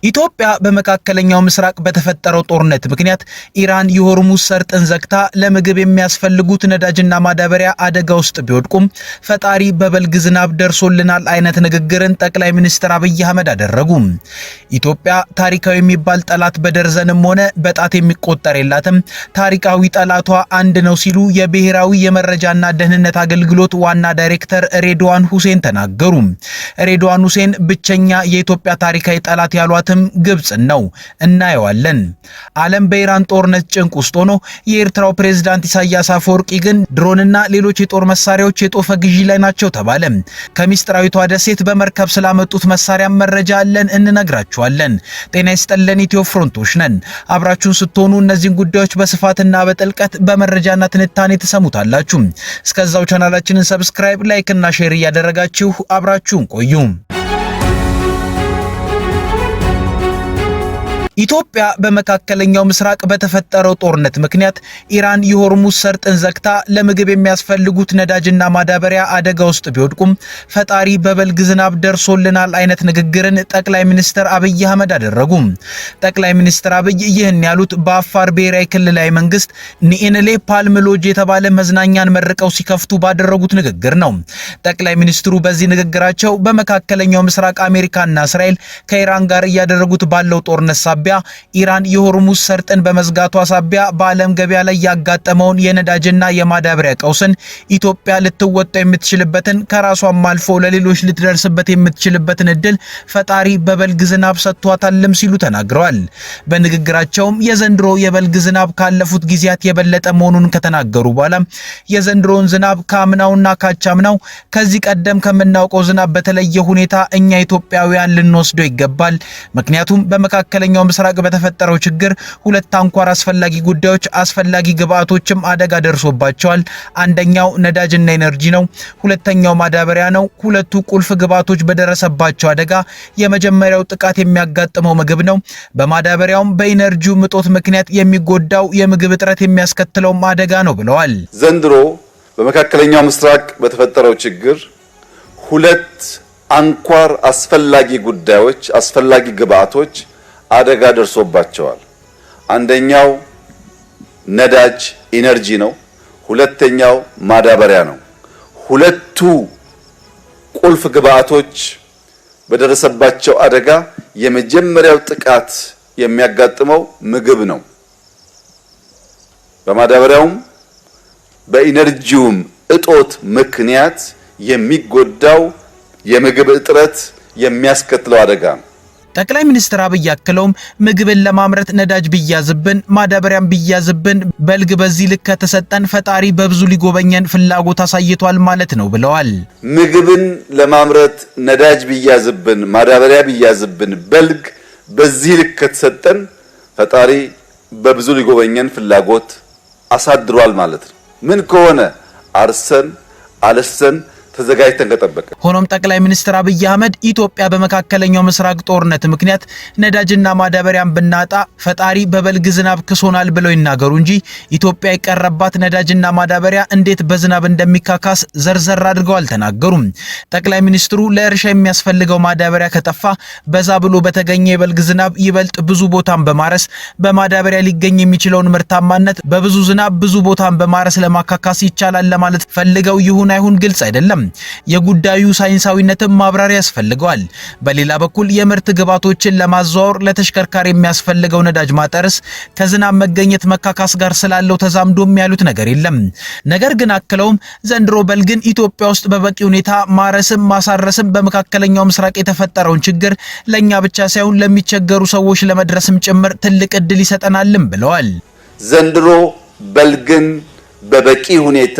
ኢትዮጵያ በመካከለኛው ምስራቅ በተፈጠረው ጦርነት ምክንያት ኢራን የሆርሙዝ ሰርጥን ዘግታ ለምግብ የሚያስፈልጉት ነዳጅና ማዳበሪያ አደጋ ውስጥ ቢወድቁም ፈጣሪ በበልግ ዝናብ ደርሶልናል አይነት ንግግርን ጠቅላይ ሚኒስትር አብይ አህመድ አደረጉ። ኢትዮጵያ ታሪካዊ የሚባል ጠላት በደርዘንም ሆነ በጣት የሚቆጠር የላትም፣ ታሪካዊ ጠላቷ አንድ ነው ሲሉ የብሔራዊ የመረጃና ደህንነት አገልግሎት ዋና ዳይሬክተር ሬድዋን ሁሴን ተናገሩ። ሬድዋን ሁሴን ብቸኛ የኢትዮጵያ ታሪካዊ ጠላት ያሏት ግብጽ ነው እናየዋለን። ዓለም በኢራን ጦርነት ጭንቅ ውስጥ ሆኖ የኤርትራው ፕሬዝዳንት ኢሳያስ አፈወርቂ ግን ድሮንና ሌሎች የጦር መሳሪያዎች የጦፈ ግዢ ላይ ናቸው ተባለ። ከሚስጥራዊቷ ደሴት በመርከብ ስላመጡት መሳሪያ መረጃ አለን እንነግራችኋለን። ጤና ይስጥልን፣ ኢትዮ ፍሮንቶች ነን። አብራችሁን ስትሆኑ እነዚህን ጉዳዮች በስፋትና በጥልቀት በመረጃና ትንታኔ ተሰሙታላችሁ። እስከዛው ቻናላችንን ሰብስክራይብ፣ ላይክ እና ሼር እያደረጋችሁ አብራችሁን ቆዩ። ኢትዮጵያ በመካከለኛው ምስራቅ በተፈጠረው ጦርነት ምክንያት ኢራን የሆርሙዝ ሰርጥን ዘግታ ለምግብ የሚያስፈልጉት ነዳጅና ማዳበሪያ አደጋ ውስጥ ቢወድቁም ፈጣሪ በበልግ ዝናብ ደርሶልናል አይነት ንግግርን ጠቅላይ ሚኒስትር አብይ አህመድ አደረጉ። ጠቅላይ ሚኒስትር አብይ ይህን ያሉት በአፋር ብሔራዊ ክልላዊ መንግስት ኒኤንሌ ፓልም ሎጅ የተባለ መዝናኛን መርቀው ሲከፍቱ ባደረጉት ንግግር ነው። ጠቅላይ ሚኒስትሩ በዚህ ንግግራቸው በመካከለኛው ምስራቅ አሜሪካና እስራኤል ከኢራን ጋር እያደረጉት ባለው ጦርነት ሳቢያ ኢራን የሆርሙዝ ሰርጥን በመዝጋቷ ሳቢያ በዓለም ገበያ ላይ ያጋጠመውን የነዳጅና የማዳበሪያ ቀውስን ኢትዮጵያ ልትወጣው የምትችልበትን ከራሷም አልፎ ለሌሎች ልትደርስበት የምትችልበትን እድል ፈጣሪ በበልግ ዝናብ ሰጥቷታልም ሲሉ ተናግረዋል። በንግግራቸውም የዘንድሮ የበልግ ዝናብ ካለፉት ጊዜያት የበለጠ መሆኑን ከተናገሩ በኋላ የዘንድሮውን ዝናብ ከአምናውና ካቻምናው ከዚህ ቀደም ከምናውቀው ዝናብ በተለየ ሁኔታ እኛ ኢትዮጵያውያን ልንወስደው ይገባል። ምክንያቱም በመካከለኛው ምስራቅ በተፈጠረው ችግር ሁለት አንኳር አስፈላጊ ጉዳዮች አስፈላጊ ግብአቶችም አደጋ ደርሶባቸዋል። አንደኛው ነዳጅና ኢነርጂ ነው፣ ሁለተኛው ማዳበሪያ ነው። ሁለቱ ቁልፍ ግብአቶች በደረሰባቸው አደጋ የመጀመሪያው ጥቃት የሚያጋጥመው ምግብ ነው። በማዳበሪያውም በኢነርጂው እጦት ምክንያት የሚጎዳው የምግብ እጥረት የሚያስከትለው አደጋ ነው ብለዋል። ዘንድሮ በመካከለኛው ምስራቅ በተፈጠረው ችግር ሁለት አንኳር አስፈላጊ ጉዳዮች አስፈላጊ ግብአቶች አደጋ ደርሶባቸዋል። አንደኛው ነዳጅ ኢነርጂ ነው፣ ሁለተኛው ማዳበሪያ ነው። ሁለቱ ቁልፍ ግብአቶች በደረሰባቸው አደጋ የመጀመሪያው ጥቃት የሚያጋጥመው ምግብ ነው። በማዳበሪያውም በኢነርጂውም እጦት ምክንያት የሚጎዳው የምግብ እጥረት የሚያስከትለው አደጋ ነው። ጠቅላይ ሚኒስትር አብይ አክለውም ምግብን ለማምረት ነዳጅ ቢያዝብን ማዳበሪያም ቢያዝብን በልግ በዚህ ልክ ከተሰጠን ፈጣሪ በብዙ ሊጎበኘን ፍላጎት አሳይቷል ማለት ነው ብለዋል። ምግብን ለማምረት ነዳጅ ቢያዝብን ማዳበሪያ ቢያዝብን በልግ በዚህ ልክ ከተሰጠን ፈጣሪ በብዙ ሊጎበኘን ፍላጎት አሳድሯል ማለት ነው። ምን ከሆነ አርሰን አለሰን ተዘጋጅተን ተጠበቀ። ሆኖም ጠቅላይ ሚኒስትር አብይ አህመድ ኢትዮጵያ በመካከለኛው ምስራቅ ጦርነት ምክንያት ነዳጅና ማዳበሪያን ብናጣ ፈጣሪ በበልግ ዝናብ ክሶናል ብለው ይናገሩ እንጂ ኢትዮጵያ የቀረባት ነዳጅና ማዳበሪያ እንዴት በዝናብ እንደሚካካስ ዘርዘር አድርገው አልተናገሩም። ጠቅላይ ሚኒስትሩ ለእርሻ የሚያስፈልገው ማዳበሪያ ከጠፋ በዛ ብሎ በተገኘ የበልግ ዝናብ ይበልጥ ብዙ ቦታን በማረስ በማዳበሪያ ሊገኝ የሚችለውን ምርታማነት በብዙ ዝናብ ብዙ ቦታን በማረስ ለማካካስ ይቻላል ለማለት ፈልገው ይሁን አይሁን ግልጽ አይደለም። የጉዳዩ ሳይንሳዊነትም ማብራሪያ ያስፈልገዋል። በሌላ በኩል የምርት ግብአቶችን ለማዘዋወር ለተሽከርካሪ የሚያስፈልገው ነዳጅ ማጠርስ ከዝናብ መገኘት መካካስ ጋር ስላለው ተዛምዶም ያሉት ነገር የለም። ነገር ግን አክለውም ዘንድሮ በልግን ኢትዮጵያ ውስጥ በበቂ ሁኔታ ማረስም ማሳረስም በመካከለኛው ምስራቅ የተፈጠረውን ችግር ለኛ ብቻ ሳይሆን ለሚቸገሩ ሰዎች ለመድረስም ጭምር ትልቅ እድል ይሰጠናልም ብለዋል። ዘንድሮ በልግን በበቂ ሁኔታ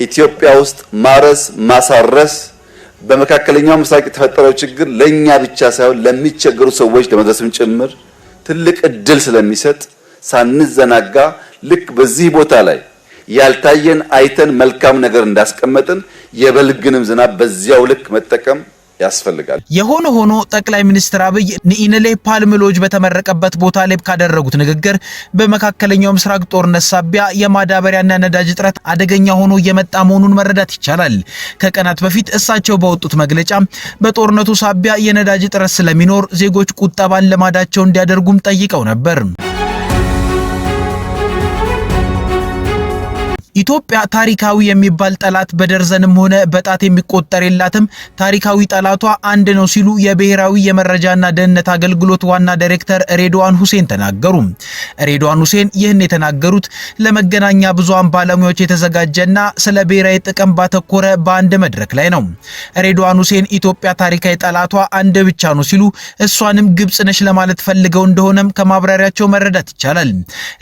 ኢትዮጵያ ውስጥ ማረስ ማሳረስ በመካከለኛው ምስራቅ የተፈጠረው ችግር ለኛ ብቻ ሳይሆን ለሚቸገሩ ሰዎች ለመድረስም ጭምር ትልቅ እድል ስለሚሰጥ ሳንዘናጋ ልክ በዚህ ቦታ ላይ ያልታየን አይተን መልካም ነገር እንዳስቀመጥን የበልግንም ዝናብ በዚያው ልክ መጠቀም ያስፈልጋል። የሆነ ሆኖ ጠቅላይ ሚኒስትር አብይ ንኢንሌ ፓልም ሎጅ በተመረቀበት ቦታ ላይ ካደረጉት ንግግር በመካከለኛው ምስራቅ ጦርነት ሳቢያ የማዳበሪያና ነዳጅ እጥረት አደገኛ ሆኖ እየመጣ መሆኑን መረዳት ይቻላል። ከቀናት በፊት እሳቸው በወጡት መግለጫ በጦርነቱ ሳቢያ የነዳጅ እጥረት ስለሚኖር ዜጎች ቁጠባን ልማዳቸው እንዲያደርጉም ጠይቀው ነበር። ኢትዮጵያ ታሪካዊ የሚባል ጠላት በደርዘንም ሆነ በጣት የሚቆጠር የላትም። ታሪካዊ ጠላቷ አንድ ነው ሲሉ የብሔራዊ የመረጃና ደህንነት አገልግሎት ዋና ዳይሬክተር ሬድዋን ሁሴን ተናገሩ። ሬድዋን ሁሴን ይህን የተናገሩት ለመገናኛ ብዙሃን ባለሙያዎች የተዘጋጀና ስለ ብሔራዊ ጥቅም ባተኮረ በአንድ መድረክ ላይ ነው። ሬድዋን ሁሴን ኢትዮጵያ ታሪካዊ ጠላቷ አንድ ብቻ ነው ሲሉ እሷንም ግብጽ ነች ለማለት ፈልገው እንደሆነም ከማብራሪያቸው መረዳት ይቻላል።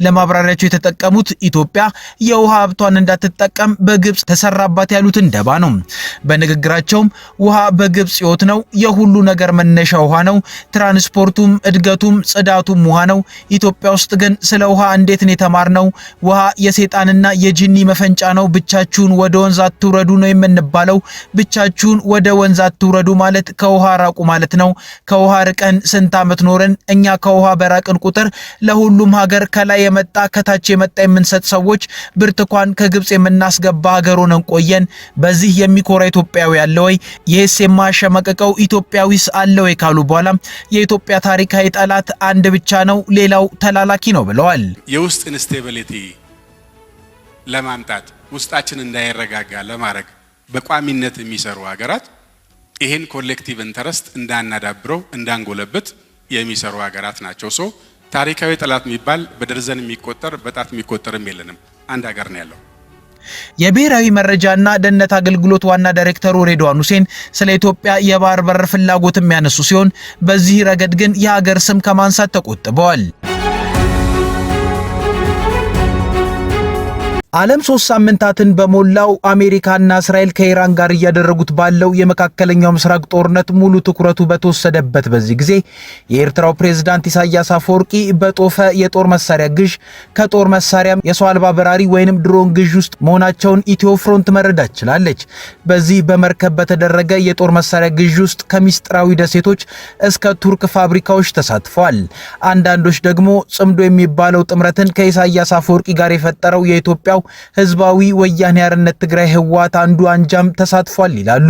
ለማብራሪያቸው የተጠቀሙት ኢትዮጵያ የውሃ ሀብቷን እንዳትጠቀም በግብጽ ተሰራባት ያሉትን ደባ ነው። በንግግራቸውም ውሃ በግብጽ ሕይወት ነው፣ የሁሉ ነገር መነሻ ውሃ ነው፣ ትራንስፖርቱም እድገቱም ጽዳቱም ውሃ ነው። ኢትዮጵያ ውስጥ ግን ስለ ውሃ እንዴት ነው የተማርነው? ውሃ የሰይጣንና የጂኒ መፈንጫ ነው፣ ብቻችሁን ወደ ወንዝ አትውረዱ ነው የምንባለው። ብቻችሁን ወደ ወንዝ አትውረዱ ማለት ከውሃ ራቁ ማለት ነው። ከውሃ ርቀን ስንት ዓመት ኖረን እኛ ከውሃ በራቅን ቁጥር ለሁሉም ሀገር ከላይ የመጣ ከታች የመጣ የምንሰጥ ሰዎች ብርቱካን ከግብጽ የምናስገባ ሀገር ሆነን ቆየን። በዚህ የሚኮራ ኢትዮጵያዊ አለ ወይ? ይህስ የማያሸማቅቀው ኢትዮጵያዊስ አለ ወይ ካሉ በኋላ የኢትዮጵያ ታሪካዊ ጠላት አንድ ብቻ ነው፣ ሌላው ተላላኪ ነው ብለዋል። የውስጥ ኢንስቴቢሊቲ ለማምጣት ውስጣችን እንዳይረጋጋ ለማድረግ በቋሚነት የሚሰሩ ሀገራት ይሄን ኮሌክቲቭ ኢንተረስት እንዳናዳብረው እንዳንጎለበት የሚሰሩ ሀገራት ናቸው። ሶ ታሪካዊ ጠላት የሚባል በደርዘን የሚቆጠር በጣት የሚቆጠርም የለንም። አንድ ሀገር ነው ያለው። የብሔራዊ መረጃና ደህንነት አገልግሎት ዋና ዳይሬክተሩ ሬድዋን ሁሴን ስለ ኢትዮጵያ የባህር በር ፍላጎት የሚያነሱ ሲሆን በዚህ ረገድ ግን የሀገር ስም ከማንሳት ተቆጥበዋል። ዓለም 3 ሳምንታትን በሞላው አሜሪካና እስራኤል ከኢራን ጋር እያደረጉት ባለው የመካከለኛው ምስራቅ ጦርነት ሙሉ ትኩረቱ በተወሰደበት በዚህ ጊዜ የኤርትራው ፕሬዝዳንት ኢሳያስ አፈወርቂ በጦፈ የጦር መሳሪያ ግዥ ከጦር መሳሪያም የሰው አልባ በራሪ ወይንም ድሮን ግዥ ውስጥ መሆናቸውን ኢትዮ ፍሮንት መረዳት ችላለች። በዚህ በመርከብ በተደረገ የጦር መሳሪያ ግዥ ውስጥ ከሚስጥራዊ ደሴቶች እስከ ቱርክ ፋብሪካዎች ተሳትፈዋል። አንዳንዶች ደግሞ ጽምዶ የሚባለው ጥምረትን ከኢሳያስ አፈወርቂ ጋር የፈጠረው የኢትዮጵያ ህዝባዊ ወያኔ ሓርነት ትግራይ ህወሓት አንዱ አንጃም ተሳትፏል ይላሉ።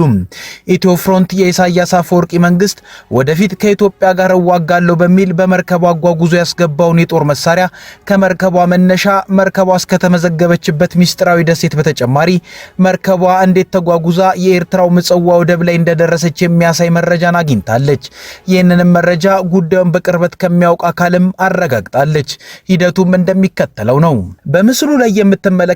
ኢትዮ ፍሮንት የኢሳያስ አፈወርቂ መንግስት ወደፊት ከኢትዮጵያ ጋር እዋጋለሁ በሚል በመርከቧ አጓጉዞ ያስገባውን የጦር መሳሪያ ከመርከቧ መነሻ መርከቧ እስከተመዘገበችበት ሚስጥራዊ ደሴት በተጨማሪ መርከቧ እንዴት ተጓጉዛ የኤርትራው ምጽዋ ወደብ ላይ እንደደረሰች የሚያሳይ መረጃን አግኝታለች። ይህንንም መረጃ ጉዳዩን በቅርበት ከሚያውቅ አካልም አረጋግጣለች። ሂደቱም እንደሚከተለው ነው። በምስሉ ላይ የምትመለከቱት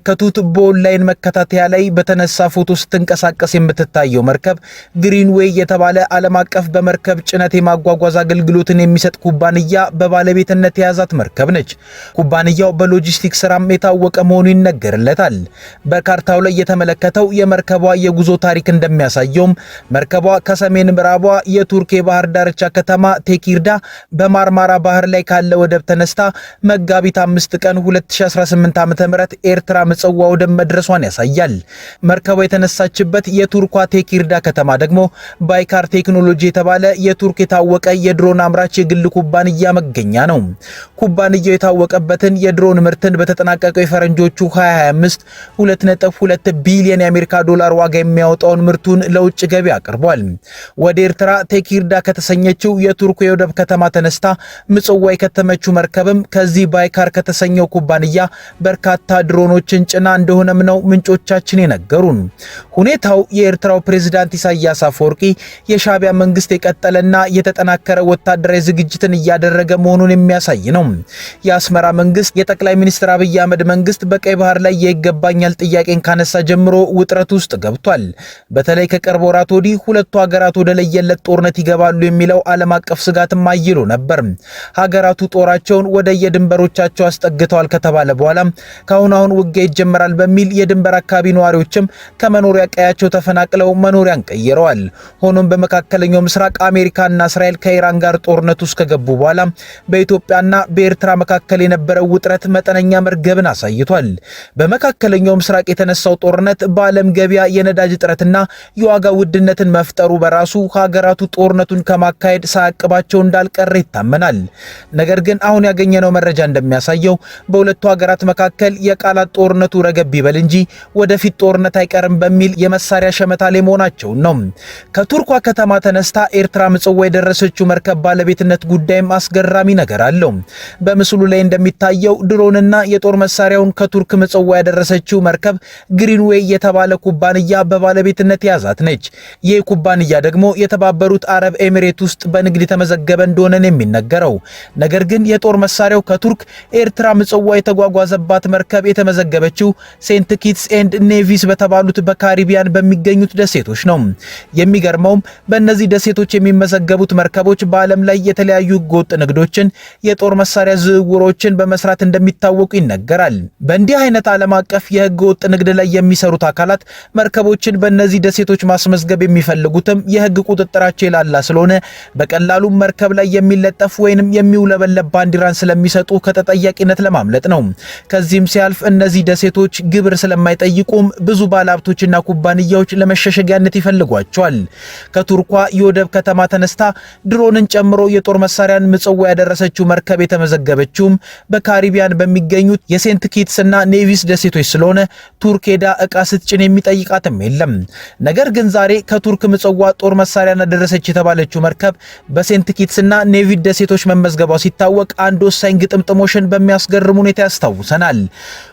በኦንላይን መከታተያ ላይ በተነሳ ፎቶ ስትንቀሳቀስ የምትታየው መርከብ ግሪንዌይ የተባለ ዓለም አቀፍ በመርከብ ጭነት የማጓጓዝ አገልግሎትን የሚሰጥ ኩባንያ በባለቤትነት የያዛት መርከብ ነች። ኩባንያው በሎጂስቲክስ ስራም የታወቀ መሆኑ ይነገርለታል። በካርታው ላይ የተመለከተው የመርከቧ የጉዞ ታሪክ እንደሚያሳየውም መርከቧ ከሰሜን ምዕራቧ የቱርክ የባህር ዳርቻ ከተማ ቴኪርዳ በማርማራ ባህር ላይ ካለ ወደብ ተነስታ መጋቢት 5 ቀን 2018 ዓ.ም ኤርትራ ምጽዋ ወደብ መድረሷን ያሳያል። መርከቧ የተነሳችበት የቱርኳ ቴኪርዳ ከተማ ደግሞ ባይካር ቴክኖሎጂ የተባለ የቱርክ የታወቀ የድሮን አምራች የግል ኩባንያ መገኛ ነው። ኩባንያው የታወቀበትን የድሮን ምርትን በተጠናቀቀው የፈረንጆቹ 2025 $2.2 ቢሊዮን የአሜሪካ ዶላር ዋጋ የሚያወጣውን ምርቱን ለውጭ ገቢ አቅርቧል። ወደ ኤርትራ ቴኪርዳ ከተሰኘችው የቱርክ የወደብ ከተማ ተነስታ ምጽዋ የከተመችው መርከብም ከዚህ ባይካር ከተሰኘው ኩባንያ በርካታ ድሮኖችን ጭና እንደሆነም ነው ምንጮቻችን የነገሩን። ሁኔታው የኤርትራው ፕሬዝዳንት ኢሳያስ አፈወርቂ የሻዕቢያ መንግስት የቀጠለና የተጠናከረ ወታደራዊ ዝግጅትን እያደረገ መሆኑን የሚያሳይ ነው። የአስመራ መንግስት የጠቅላይ ሚኒስትር አብይ አህመድ መንግስት በቀይ ባህር ላይ የይገባኛል ጥያቄን ካነሳ ጀምሮ ውጥረት ውስጥ ገብቷል። በተለይ ከቅርብ ወራት ወዲህ ሁለቱ ሀገራት ወደ ለየለት ጦርነት ይገባሉ የሚለው ዓለም አቀፍ ስጋትም አይሎ ነበር። ሀገራቱ ጦራቸውን ወደ የድንበሮቻቸው አስጠግተዋል ከተባለ በኋላ ከአሁን ውጊያ ውጊያ ይጀመራል በሚል የድንበር አካባቢ ነዋሪዎችም ከመኖሪያ ቀያቸው ተፈናቅለው መኖሪያን ቀይረዋል። ሆኖም በመካከለኛው ምስራቅ አሜሪካና እስራኤል ከኢራን ጋር ጦርነት ውስጥ ከገቡ በኋላ በኢትዮጵያና በኤርትራ መካከል የነበረው ውጥረት መጠነኛ መርገብን አሳይቷል። በመካከለኛው ምስራቅ የተነሳው ጦርነት በዓለም ገበያ የነዳጅ እጥረትና የዋጋ ውድነትን መፍጠሩ በራሱ ሀገራቱ ጦርነቱን ከማካሄድ ሳያቅባቸው እንዳልቀረ ይታመናል። ነገር ግን አሁን ያገኘነው መረጃ እንደሚያሳየው በሁለቱ ሀገራት መካከል የቃላት ጦርነቱ ረገብ ይበል እንጂ ወደፊት ጦርነት አይቀርም በሚል የመሳሪያ ሸመታ ላይ መሆናቸውን ነው። ከቱርኳ ከተማ ተነስታ ኤርትራ ምጽዋ የደረሰችው መርከብ ባለቤትነት ጉዳይም አስገራሚ ነገር አለው። በምስሉ ላይ እንደሚታየው ድሮንና የጦር መሳሪያውን ከቱርክ ምጽዋ ያደረሰችው መርከብ ግሪንዌይ የተባለ ኩባንያ በባለቤትነት የያዛት ነች። ይህ ኩባንያ ደግሞ የተባበሩት አረብ ኤሚሬት ውስጥ በንግድ የተመዘገበ እንደሆነ ነው የሚነገረው። ነገር ግን የጦር መሳሪያው ከቱርክ ኤርትራ ምጽዋ የተጓጓዘባት መርከብ የተመዘገበችው ሴንት ኪትስ ኤንድ ኔቪስ በተባሉት በካሪቢያን በሚገኙት ደሴቶች ነው። የሚገርመውም በእነዚህ ደሴቶች የሚመዘገቡት መርከቦች በዓለም ላይ የተለያዩ ህገወጥ ንግዶችን፣ የጦር መሳሪያ ዝውውሮችን በመስራት እንደሚታወቁ ይነገራል። በእንዲህ አይነት ዓለም አቀፍ የህገወጥ ንግድ ላይ የሚሰሩት አካላት መርከቦችን በእነዚህ ደሴቶች ማስመዝገብ የሚፈልጉትም የህግ ቁጥጥራቸው የላላ ስለሆነ በቀላሉ መርከብ ላይ የሚለጠፍ ወይንም የሚውለበለብ ባንዲራን ስለሚሰጡ ከተጠያቂነት ለማምለጥ ነው። ከዚህም ሲያልፍ እነዚህ ደሴቶች ግብር ስለማይጠይቁም ብዙ ባለሀብቶችና ኩባንያዎች ለመሸሸጊያነት ይፈልጓቸዋል። ከቱርኳ የወደብ ከተማ ተነስታ ድሮንን ጨምሮ የጦር መሳሪያን ምጽዋ ያደረሰችው መርከብ የተመዘገበችውም በካሪቢያን በሚገኙት የሴንት ኪትስ እና ኔቪስ ደሴቶች ስለሆነ ቱርክ ሄዳ ዕቃ ስትጭን የሚጠይቃትም የለም። ነገር ግን ዛሬ ከቱርክ ምጽዋ ጦር መሳሪያን አደረሰች የተባለችው መርከብ በሴንት ኪትስ እና ኔቪስ ደሴቶች መመዝገቧ ሲታወቅ አንድ ወሳኝ ግጥምጥሞሽን በሚያስገርም ሁኔታ ያስታውሰናል።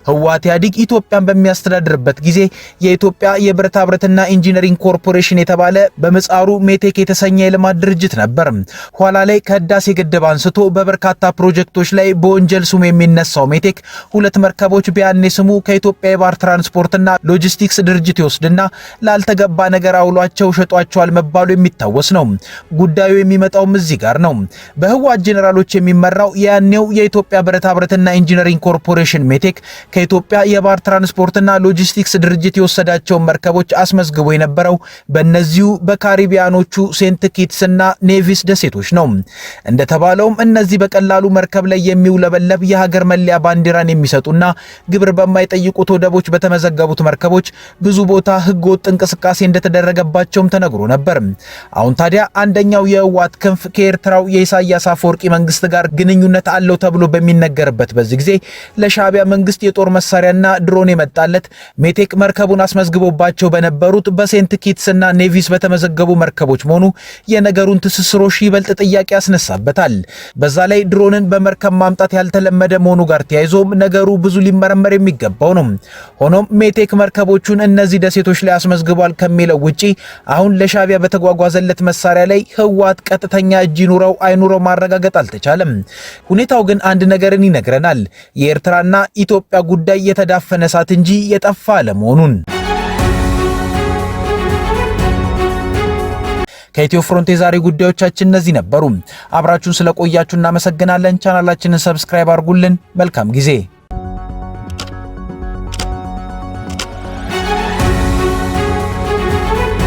ህወሓት ኢህአዴግ ኢትዮጵያን በሚያስተዳድርበት ጊዜ የኢትዮጵያ የብረታ ብረትና ኢንጂነሪንግ ኮርፖሬሽን የተባለ በምጻሩ ሜቴክ የተሰኘ የልማት ድርጅት ነበር። ኋላ ላይ ከህዳሴ ግድብ አንስቶ በበርካታ ፕሮጀክቶች ላይ በወንጀል ስሙ የሚነሳው ሜቴክ ሁለት መርከቦች በያኔ ስሙ ከኢትዮጵያ የባህር ትራንስፖርትና ሎጂስቲክስ ድርጅት ይወስድና ላልተገባ ነገር አውሏቸው ሸጧቸዋል መባሉ የሚታወስ ነው። ጉዳዩ የሚመጣውም እዚህ ጋር ነው። በህወሓት ጄኔራሎች የሚመራው ያኔው የኢትዮጵያ ብረታ ብረትና ኢንጂነሪንግ ኮርፖሬሽን ሜቴክ ከኢትዮጵያ የባህር ትራንስፖርትና ሎጂስቲክስ ድርጅት የወሰዳቸውን መርከቦች አስመዝግቦ የነበረው በእነዚሁ በካሪቢያኖቹ ሴንት ኪትስ እና ኔቪስ ደሴቶች ነው። እንደተባለውም እነዚህ በቀላሉ መርከብ ላይ የሚውለበለብ የሀገር መለያ ባንዲራን የሚሰጡና ግብር በማይጠይቁት ወደቦች በተመዘገቡት መርከቦች ብዙ ቦታ ህገወጥ እንቅስቃሴ እንደተደረገባቸውም ተነግሮ ነበር። አሁን ታዲያ አንደኛው የህወሓት ክንፍ ከኤርትራው የኢሳያስ አፈወርቂ መንግስት ጋር ግንኙነት አለው ተብሎ በሚነገርበት በዚህ ጊዜ ለሻዕቢያ መንግስት የጦር መሳሪያና ድሮን የመጣለት ሜቴክ መርከቡን አስመዝግቦባቸው በነበሩት በሴንት ኪትስ እና ኔቪስ በተመዘገቡ መርከቦች መሆኑ የነገሩን ትስስሮሽ ይበልጥ ጥያቄ ያስነሳበታል። በዛ ላይ ድሮንን በመርከብ ማምጣት ያልተለመደ መሆኑ ጋር ተያይዞም ነገሩ ብዙ ሊመረመር የሚገባው ነው። ሆኖም ሜቴክ መርከቦቹን እነዚህ ደሴቶች ላይ አስመዝግቧል ከሚለው ውጪ አሁን ለሻዕቢያ በተጓጓዘለት መሳሪያ ላይ ህወሓት ቀጥተኛ እጅ ይኑረው አይኑረው ማረጋገጥ አልተቻለም። ሁኔታው ግን አንድ ነገርን ይነግረናል። የኤርትራና ኢትዮጵያ ጉዳይ የተዳፈነ እሳት እንጂ የጠፋ አለመሆኑን። ከኢትዮ ፍሮንት የዛሬ ጉዳዮቻችን እነዚህ ነበሩ። አብራችሁን ስለቆያችሁ እናመሰግናለን። ቻናላችንን ሰብስክራይብ አድርጉልን። መልካም ጊዜ